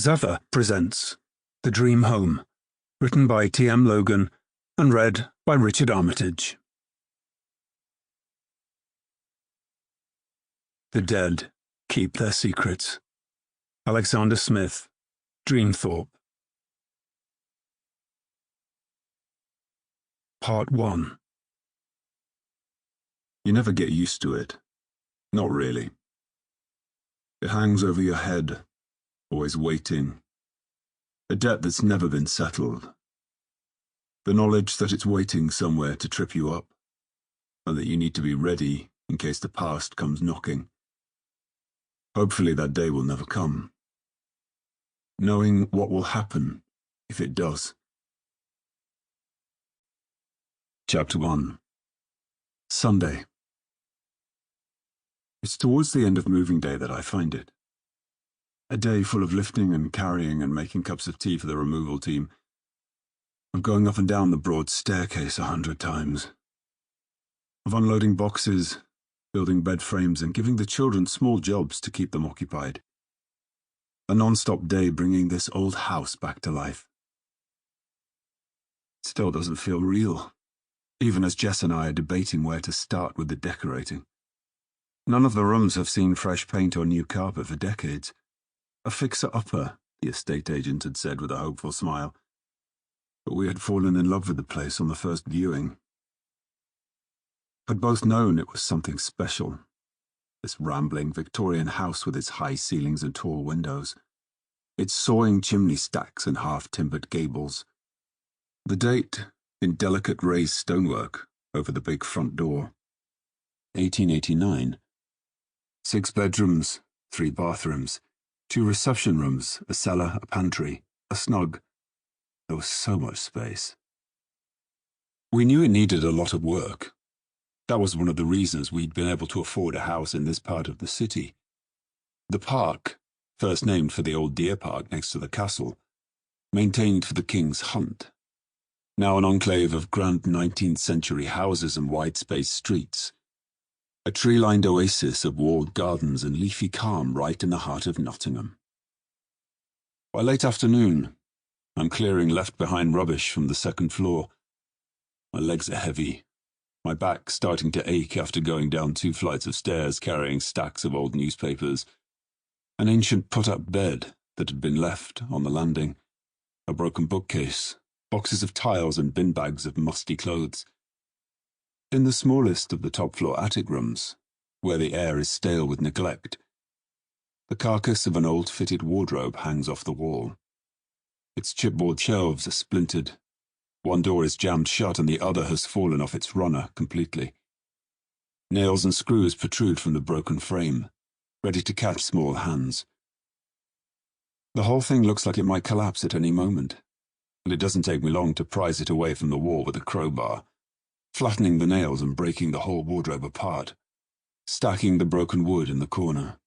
Zava presents The Dream Home, written by T.M. Logan and read by Richard Armitage. The dead keep their secrets. Alexander Smith, Dreamthorpe. Part 1. You never get used to it. Not really. It hangs over your head, always waiting. A debt that's never been settled. The knowledge that it's waiting somewhere to trip you up, and that you need to be ready in case the past comes knocking. Hopefully that day will never come. Knowing what will happen if it does. Chapter 1. Sunday. It's towards the end of moving day that I find it. A day full of lifting and carrying and making cups of tea for the removal team, of going up and down the broad staircase 100 times, of unloading boxes, building bed frames and giving the children small jobs to keep them occupied. A non-stop day bringing this old house back to life. It still doesn't feel real, even as Jess and I are debating where to start with the decorating. None of the rooms have seen fresh paint or new carpet for decades. A fixer-upper, the estate agent had said with a hopeful smile. But we had fallen in love with the place on the first viewing. Had both known it was something special. This rambling Victorian house with its high ceilings and tall windows. Its sawing chimney stacks and half-timbered gables. The date, in delicate raised stonework, over the big front door. 1889. 6 bedrooms, 3 bathrooms. 2 reception rooms, a cellar, a pantry, a snug. There was so much space. We knew it needed a lot of work. That was one of the reasons we'd been able to afford a house in this part of the city. The park, first named for the old deer park next to the castle, maintained for the King's Hunt, now an enclave of grand 19th century houses and wide-spaced streets. A tree-lined oasis of walled gardens and leafy calm right in the heart of Nottingham. By late afternoon, I'm clearing left-behind rubbish from the second floor. My legs are heavy, my back starting to ache after going down 2 flights of stairs carrying stacks of old newspapers, an ancient put-up bed that had been left on the landing, a broken bookcase, boxes of tiles and bin bags of musty clothes. In the smallest of the top-floor attic rooms, where the air is stale with neglect, the carcass of an old fitted wardrobe hangs off the wall. Its chipboard shelves are splintered. One door is jammed shut and the other has fallen off its runner completely. Nails and screws protrude from the broken frame, ready to catch small hands. The whole thing looks like it might collapse at any moment, and it doesn't take me long to prise it away from the wall with a crowbar, flattening the nails and breaking the whole wardrobe apart, stacking the broken wood in the corner.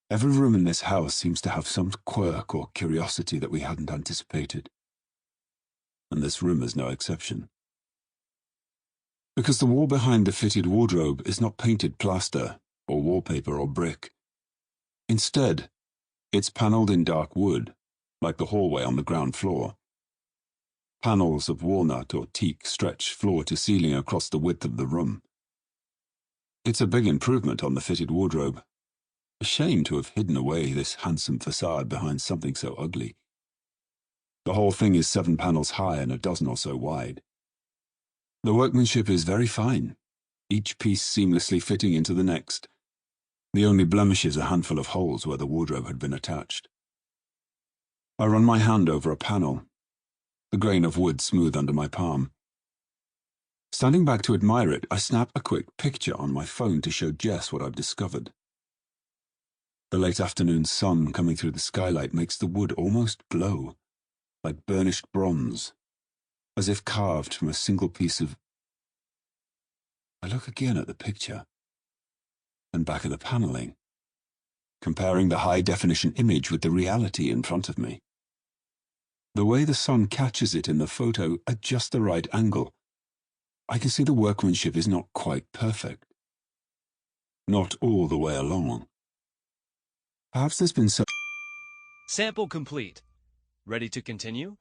Every room in this house seems to have some quirk or curiosity that we hadn't anticipated. And this room is no exception. Because the wall behind the fitted wardrobe is not painted plaster, or wallpaper or brick. Instead, it's panelled in dark wood, like the hallway on the ground floor. Panels of walnut or teak stretch floor to ceiling across the width of the room. It's a big improvement on the fitted wardrobe. A shame to have hidden away this handsome facade behind something so ugly. The whole thing is 7 panels high and a dozen or so wide. The workmanship is very fine, each piece seamlessly fitting into the next. The only blemish is a handful of holes where the wardrobe had been attached. I run my hand over a panel, the grain of wood smooth under my palm. Standing back to admire it, I snap a quick picture on my phone to show Jess what I've discovered. The late afternoon sun coming through the skylight makes the wood almost glow, like burnished bronze, as if carved from a single piece of... I look again at the picture, and back at the panelling, comparing the high-definition image with the reality in front of me. The way the sun catches it in the photo at just the right angle, I can see the workmanship is not quite perfect. Not all the way along. Perhaps there's been some... Sample complete. Ready to continue?